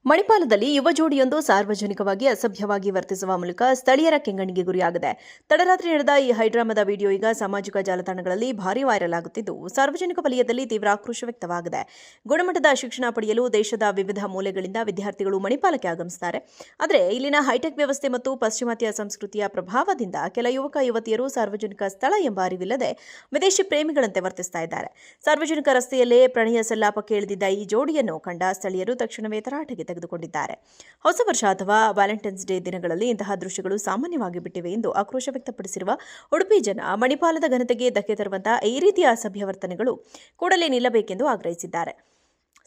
ಮಣಿಪಾಲದಲ್ಲಿ ಯುವ ಜೋಡಿಯೊಂದು ಸಾರ್ವಜನಿಕವಾಗಿ ಅಸಭ್ಯವಾಗಿ ವರ್ತಿಸುವ ಮೂಲಕ ಸ್ಥಳೀಯರ ಕೆಂಗಣ್ಣಿಗೆ ಗುರಿಯಾಗಿದೆ. ತಡರಾತ್ರಿ ನಡೆದ ಈ ಹೈಡ್ರಾಮಾದ ವಿಡಿಯೋ ಈಗ ಸಾಮಾಜಿಕ ಜಾಲತಾಣಗಳಲ್ಲಿ ಭಾರೀ ವೈರಲ್ ಆಗುತ್ತಿದ್ದು, ಸಾರ್ವಜನಿಕ ವಲಯದಲ್ಲಿ ತೀವ್ರ ಆಕ್ರೋಶ ವ್ಯಕ್ತವಾಗಿದೆ. ಗುಣಮಟ್ಟದ ಶಿಕ್ಷಣ ಪಡೆಯಲು ದೇಶದ ವಿವಿಧ ಮೂಲೆಗಳಿಂದ ವಿದ್ಯಾರ್ಥಿಗಳು ಮಣಿಪಾಲಕ್ಕೆ ಆಗಮಿಸುತ್ತಾರೆ. ಆದರೆ ಇಲ್ಲಿನ ಹೈಟೆಕ್ ವ್ಯವಸ್ಥೆ ಮತ್ತು ಪಾಶ್ಚಿಮಾತ್ಯ ಸಂಸ್ಕೃತಿಯ ಪ್ರಭಾವದಿಂದ ಕೆಲ ಯುವಕ ಯುವತಿಯರು ಸಾರ್ವಜನಿಕ ಸ್ಥಳ ಎಂಬ ಅರಿವಿಲ್ಲದೆ ವಿದೇಶಿ ಪ್ರೇಮಿಗಳಂತೆ ವರ್ತಿಸ್ತಾ ಇದ್ದಾರೆ. ಸಾರ್ವಜನಿಕ ರಸ್ತೆಯಲ್ಲೇ ಪ್ರಣಯ ಸಲ್ಲಾಪಕ್ಕೆ ಇಳಿದಿದ್ದ ಈ ಜೋಡಿಯನ್ನು ಕಂಡ ಸ್ಥಳೀಯರು ತಕ್ಷಣವೇ ತರಾಟೆಗೆ ತೆಗೆದುಕೊಂಡಿದ್ದಾರೆ. ಹೊಸ ವರ್ಷ ಅಥವಾ ವ್ಯಾಲೆಂಟೈನ್ಸ್ ಡೇ ದಿನಗಳಲ್ಲಿ ಇಂತಹ ದೃಶ್ಯಗಳು ಸಾಮಾನ್ಯವಾಗಿ ಬಿಟ್ಟಿವೆ ಎಂದು ಆಕ್ರೋಶ ವ್ಯಕ್ತಪಡಿಸಿರುವ ಉಡುಪಿ ಜನ ಮಣಿಪಾಲದ ಘನತೆಗೆ ಧಕ್ಕೆ ತರುವಂತಹ ಈ ರೀತಿಯ ಅಸಭ್ಯ ವರ್ತನೆಗಳು ಕೂಡಲೇ ನಿಲ್ಲಬೇಕೆಂದು ಆಗ್ರಹಿಸಿದ್ದಾರೆ.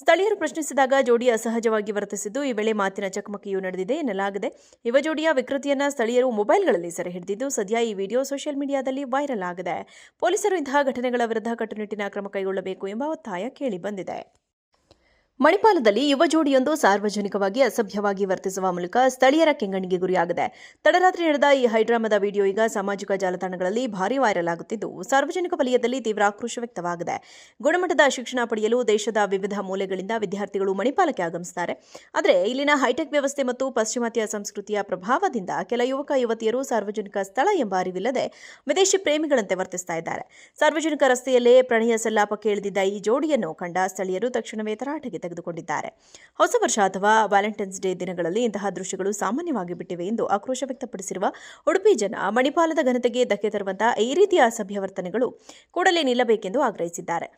ಸ್ಥಳೀಯರು ಪ್ರಶ್ನಿಸಿದಾಗ ಜೋಡಿ ಅಸಹಜವಾಗಿ ವರ್ತಿಸಿದ್ದು, ಈ ವೇಳೆ ಮಾತಿನ ಚಕಮಕಿಯೂ ನಡೆದಿದೆ ಎನ್ನಲಾಗಿದೆ. ಯುವ ಜೋಡಿಯ ವಿಕೃತಿಯನ್ನ ಸ್ಥಳೀಯರು ಮೊಬೈಲ್ಗಳಲ್ಲಿ ಸೆರೆ ಹಿಡಿದಿದ್ದು, ಸದ್ಯ ಈ ವಿಡಿಯೋ ಸೋಷಿಯಲ್ ಮೀಡಿಯಾದಲ್ಲಿ ವೈರಲ್ ಆಗಿದೆ. ಪೊಲೀಸರು ಇಂತಹ ಘಟನೆಗಳ ವಿರುದ್ಧ ಕಟ್ಟುನಿಟ್ಟಿನ ಕ್ರಮ ಕೈಗೊಳ್ಳಬೇಕು ಎಂಬ ಒತ್ತಾಯ ಕೇಳಿಬಂದಿದೆ. ಮಣಿಪಾಲದಲ್ಲಿ ಯುವ ಜೋಡಿಯೊಂದು ಸಾರ್ವಜನಿಕವಾಗಿ ಅಸಭ್ಯವಾಗಿ ವರ್ತಿಸುವ ಮೂಲಕ ಸ್ಥಳೀಯರ ಕೆಂಗಣ್ಣಿಗೆ ಗುರಿಯಾಗಿದೆ. ತಡರಾತ್ರಿ ನಡೆದ ಈ ಹೈಡ್ರಾಮಾದ ವಿಡಿಯೋ ಈಗ ಸಾಮಾಜಿಕ ಜಾಲತಾಣಗಳಲ್ಲಿ ಭಾರೀ ವೈರಲ್ ಆಗುತ್ತಿದ್ದು, ಸಾರ್ವಜನಿಕ ವಲಯದಲ್ಲಿ ತೀವ್ರ ಆಕ್ರೋಶ ವ್ಯಕ್ತವಾಗಿದೆ. ಗುಣಮಟ್ಟದ ಶಿಕ್ಷಣ ಪಡೆಯಲು ದೇಶದ ವಿವಿಧ ಮೂಲೆಗಳಿಂದ ವಿದ್ಯಾರ್ಥಿಗಳು ಮಣಿಪಾಲಕ್ಕೆ ಆಗಮಿಸುತ್ತಾರೆ. ಆದರೆ ಇಲ್ಲಿನ ಹೈಟೆಕ್ ವ್ಯವಸ್ಥೆ ಮತ್ತು ಪಾಶ್ಚಿಮಾತ್ಯ ಸಂಸ್ಕೃತಿಯ ಪ್ರಭಾವದಿಂದ ಕೆಲ ಯುವಕ ಯುವತಿಯರು ಸಾರ್ವಜನಿಕ ಸ್ಥಳ ಎಂಬ ಅರಿವಿಲ್ಲದೆ ವಿದೇಶಿ ಪ್ರೇಮಿಗಳಂತೆ ವರ್ತಿಸ್ತಾ ಇದ್ದಾರೆ. ಸಾರ್ವಜನಿಕ ರಸ್ತೆಯಲ್ಲೇ ಪ್ರಣಯ ಸಲ್ಲಾಪಕ್ಕೆ ಇಳಿದಿದ್ದ ಈ ಜೋಡಿಯನ್ನು ಕಂಡ ಸ್ಥಳೀಯರು ತಕ್ಷಣವೇ ತರಾಟೆಗೆ ತೆಗೆದುಕೊಂಡಿದ್ದಾರೆ. ಹೊಸ ವರ್ಷ ಅಥವಾ ವ್ಯಾಲೆಂಟೈನ್ಸ್ ಡೇ ದಿನಗಳಲ್ಲಿ ಇಂತಹ ದೃಶ್ಯಗಳು ಸಾಮಾನ್ಯವಾಗಿ ಬಿಟ್ಟಿವೆ ಎಂದು ಆಕ್ರೋಶ ವ್ಯಕ್ತಪಡಿಸಿರುವ ಉಡುಪಿ ಜನ ಮಣಿಪಾಲದ ಘನತೆಗೆ ಧಕ್ಕೆ ತರುವಂತಹ ಈ ರೀತಿಯ ಅಸಭ್ಯ ವರ್ತನೆಗಳು ಕೂಡಲೇ ನಿಲ್ಲಬೇಕೆಂದು ಆಗ್ರಹಿಸಿದ್ದಾರೆ.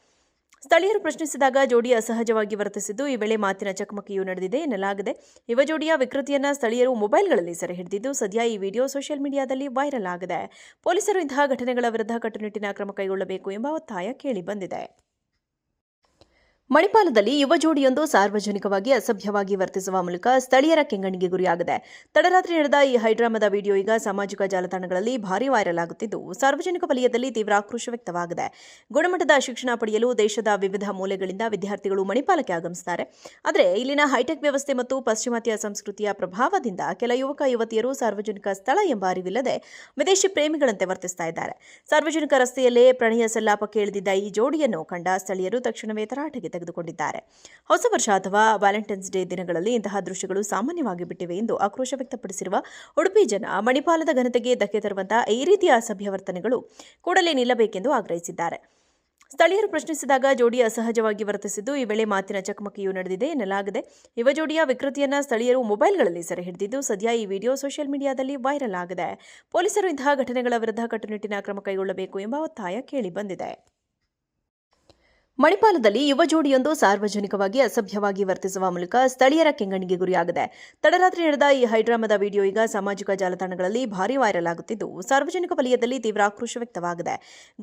ಸ್ಥಳೀಯರು ಪ್ರಶ್ನಿಸಿದಾಗ ಜೋಡಿ ಅಸಹಜವಾಗಿ ವರ್ತಿಸಿದ್ದು, ಈ ವೇಳೆ ಮಾತಿನ ಚಕಮಕಿಯೂ ನಡೆದಿದೆ ಎನ್ನಲಾಗಿದೆ. ಯುವ ಜೋಡಿಯ ವಿಕೃತಿಯನ್ನ ಸ್ಥಳೀಯರು ಮೊಬೈಲ್ಗಳಲ್ಲಿ ಸೆರೆ ಹಿಡಿದಿದ್ದು, ಸದ್ಯ ಈ ವಿಡಿಯೋ ಸೋಷಿಯಲ್ ಮೀಡಿಯಾದಲ್ಲಿ ವೈರಲ್ ಆಗಿದೆ. ಪೊಲೀಸರು ಇಂತಹ ಘಟನೆಗಳ ವಿರುದ್ಧ ಕಟ್ಟುನಿಟ್ಟಿನ ಕ್ರಮ ಕೈಗೊಳ್ಳಬೇಕು ಎಂಬ ಒತ್ತಾಯ ಕೇಳಿಬಂದಿದೆ. ಮಣಿಪಾಲದಲ್ಲಿ ಯುವ ಜೋಡಿಯೊಂದು ಸಾರ್ವಜನಿಕವಾಗಿ ಅಸಭ್ಯವಾಗಿ ವರ್ತಿಸುವ ಮೂಲಕ ಸ್ಥಳೀಯರ ಕೆಂಗಣ್ಣಿಗೆ ಗುರಿಯಾಗಿದೆ. ತಡರಾತ್ರಿ ನಡೆದ ಈ ಹೈಡ್ರಾಮಾದ ವಿಡಿಯೋ ಈಗ ಸಾಮಾಜಿಕ ಜಾಲತಾಣಗಳಲ್ಲಿ ಭಾರೀ ವೈರಲ್ ಆಗುತ್ತಿದ್ದು, ಸಾರ್ವಜನಿಕ ವಲಯದಲ್ಲಿ ತೀವ್ರ ಆಕ್ರೋಶ ವ್ಯಕ್ತವಾಗಿದೆ. ಗುಣಮಟ್ಟದ ಶಿಕ್ಷಣ ಪಡೆಯಲು ದೇಶದ ವಿವಿಧ ಮೂಲೆಗಳಿಂದ ವಿದ್ಯಾರ್ಥಿಗಳು ಮಣಿಪಾಲಕ್ಕೆ ಆಗಮಿಸುತ್ತಾರೆ. ಆದರೆ ಇಲ್ಲಿನ ಹೈಟೆಕ್ ವ್ಯವಸ್ಥೆ ಮತ್ತು ಪಾಶ್ಚಿಮಾತ್ಯ ಸಂಸ್ಕೃತಿಯ ಪ್ರಭಾವದಿಂದ ಕೆಲ ಯುವಕ ಯುವತಿಯರು ಸಾರ್ವಜನಿಕ ಸ್ಥಳ ಎಂಬ ಅರಿವಿಲ್ಲದೆ ವಿದೇಶಿ ಪ್ರೇಮಿಗಳಂತೆ ವರ್ತಿಸ್ತಾ ಇದ್ದಾರೆ. ಸಾರ್ವಜನಿಕ ರಸ್ತೆಯಲ್ಲೇ ಪ್ರಣಯ ಸಲ್ಲಾಪಕ್ಕೆ ಇಳಿದಿದ್ದ ಈ ಜೋಡಿಯನ್ನು ಕಂಡ ಸ್ಥಳೀಯರು ತಕ್ಷಣವೇ ತರಾಟೆಗೆ ತೆಗೆದುಕೊಂಡಿದ್ದಾರೆ. ಹೊಸ ವರ್ಷ ಅಥವಾ ವ್ಯಾಲೆಂಟೈನ್ಸ್ ಡೇ ದಿನಗಳಲ್ಲಿ ಇಂತಹ ದೃಶ್ಯಗಳು ಸಾಮಾನ್ಯವಾಗಿ ಬಿಟ್ಟಿವೆ ಎಂದು ಆಕ್ರೋಶ ವ್ಯಕ್ತಪಡಿಸಿರುವ ಉಡುಪಿ ಜನ ಮಣಿಪಾಲದ ಘನತೆಗೆ ಧಕ್ಕೆ ತರುವಂತಹ ಈ ರೀತಿಯ ಅಸಭ್ಯ ವರ್ತನೆಗಳು ಕೂಡಲೇ ನಿಲ್ಲಬೇಕೆಂದು ಆಗ್ರಹಿಸಿದ್ದಾರೆ. ಸ್ಥಳೀಯರು ಪ್ರಶ್ನಿಸಿದಾಗ ಜೋಡಿ ಅಸಹಜವಾಗಿ ವರ್ತಿಸಿದ್ದು, ಈ ವೇಳೆ ಮಾತಿನ ಚಕಮಕಿಯೂ ನಡೆದಿದೆ ಎನ್ನಲಾಗಿದೆ. ಯುವ ಜೋಡಿಯ ವಿಕೃತಿಯನ್ನ ಸ್ಥಳೀಯರು ಮೊಬೈಲ್ಗಳಲ್ಲಿ ಸೆರೆ ಹಿಡಿದಿದ್ದು, ಸದ್ಯ ಈ ವಿಡಿಯೋ ಸೋಷಿಯಲ್ ಮೀಡಿಯಾದಲ್ಲಿ ವೈರಲ್ ಆಗಿದೆ. ಪೊಲೀಸರು ಇಂತಹ ಘಟನೆಗಳ ವಿರುದ್ಧ ಕಟ್ಟುನಿಟ್ಟಿನ ಕ್ರಮ ಕೈಗೊಳ್ಳಬೇಕು ಎಂಬ ಒತ್ತಾಯ ಕೇಳಿಬಂದಿದೆ. ಮಣಿಪಾಲದಲ್ಲಿ ಯುವ ಜೋಡಿಯೊಂದು ಸಾರ್ವಜನಿಕವಾಗಿ ಅಸಭ್ಯವಾಗಿ ವರ್ತಿಸುವ ಮೂಲಕ ಸ್ಥಳೀಯರ ಕೆಂಗಣ್ಣಿಗೆ ಗುರಿಯಾಗಿದೆ. ತಡರಾತ್ರಿ ನಡೆದ ಈ ಹೈಡ್ರಾಮಾದ ವಿಡಿಯೋ ಈಗ ಸಾಮಾಜಿಕ ಜಾಲತಾಣಗಳಲ್ಲಿ ಭಾರೀ ವೈರಲ್ ಆಗುತ್ತಿದ್ದು, ಸಾರ್ವಜನಿಕ ವಲಯದಲ್ಲಿ ತೀವ್ರ ಆಕ್ರೋಶ ವ್ಯಕ್ತವಾಗಿದೆ.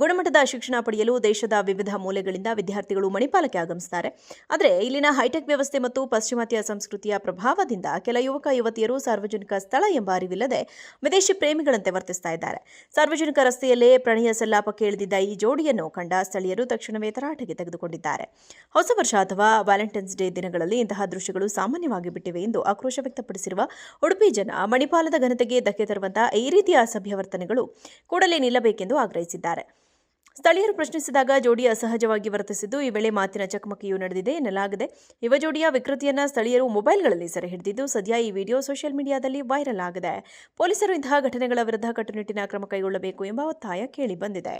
ಗುಣಮಟ್ಟದ ಶಿಕ್ಷಣ ಪಡೆಯಲು ದೇಶದ ವಿವಿಧ ಮೂಲೆಗಳಿಂದ ವಿದ್ಯಾರ್ಥಿಗಳು ಮಣಿಪಾಲಕ್ಕೆ ಆಗಮಿಸುತ್ತಾರೆ. ಆದರೆ ಇಲ್ಲಿನ ಹೈಟೆಕ್ ವ್ಯವಸ್ಥೆ ಮತ್ತು ಪಾಶ್ಚಿಮಾತ್ಯ ಸಂಸ್ಕೃತಿಯ ಪ್ರಭಾವದಿಂದ ಕೆಲ ಯುವಕ ಯುವತಿಯರು ಸಾರ್ವಜನಿಕ ಸ್ಥಳ ಎಂಬ ಅರಿವಿಲ್ಲದೆ ವಿದೇಶಿ ಪ್ರೇಮಿಗಳಂತೆ ವರ್ತಿಸ್ತಾ ಇದ್ದಾರೆ. ಸಾರ್ವಜನಿಕ ರಸ್ತೆಯಲ್ಲೇ ಪ್ರಣಯ ಸಲ್ಲಾಪಕ್ಕೆ ಇಳಿದಿದ್ದ ಈ ಜೋಡಿಯನ್ನು ಕಂಡ ಸ್ಥಳೀಯರು ತಕ್ಷಣವೇ ತರಾಟೆಗೆ ತೆಗೆದುಕೊಂಡಿದ್ದಾರೆ. ಹೊಸ ವರ್ಷ ಅಥವಾ ವ್ಯಾಲೆಂಟೈನ್ಸ್ ಡೇ ದಿನಗಳಲ್ಲಿ ಇಂತಹ ದೃಶ್ಯಗಳು ಸಾಮಾನ್ಯವಾಗಿ ಬಿಟ್ಟಿವೆ ಎಂದು ಆಕ್ರೋಶ ವ್ಯಕ್ತಪಡಿಸಿರುವ ಉಡುಪಿ ಜನ ಮಣಿಪಾಲದ ಘನತೆಗೆ ಧಕ್ಕೆ ತರುವಂತಹ ಈ ರೀತಿಯ ಅಸಭ್ಯ ವರ್ತನೆಗಳು ಕೂಡಲೇ ನಿಲ್ಲಬೇಕೆಂದು ಆಗ್ರಹಿಸಿದ್ದಾರೆ. ಸ್ಥಳೀಯರು ಪ್ರಶ್ನಿಸಿದಾಗ ಜೋಡಿ ಅಸಹಜವಾಗಿ ವರ್ತಿಸಿದ್ದು, ಈ ವೇಳೆ ಮಾತಿನ ಚಕಮಕಿಯೂ ನಡೆದಿದೆ ಎನ್ನಲಾಗಿದೆ. ಯುವ ಜೋಡಿಯ ವಿಕೃತಿಯನ್ನ ಸ್ಥಳೀಯರು ಮೊಬೈಲ್ಗಳಲ್ಲಿ ಸೆರೆ ಹಿಡಿದಿದ್ದು, ಸದ್ಯ ಈ ವಿಡಿಯೋ ಸೋಷಿಯಲ್ ಮೀಡಿಯಾದಲ್ಲಿ ವೈರಲ್ ಆಗಿದೆ. ಪೊಲೀಸರು ಇಂತಹ ಘಟನೆಗಳ ವಿರುದ್ಧ ಕಟ್ಟುನಿಟ್ಟಿನ ಕ್ರಮ ಕೈಗೊಳ್ಳಬೇಕು ಎಂಬ ಒತ್ತಾಯ ಕೇಳಿಬಂದಿದೆ.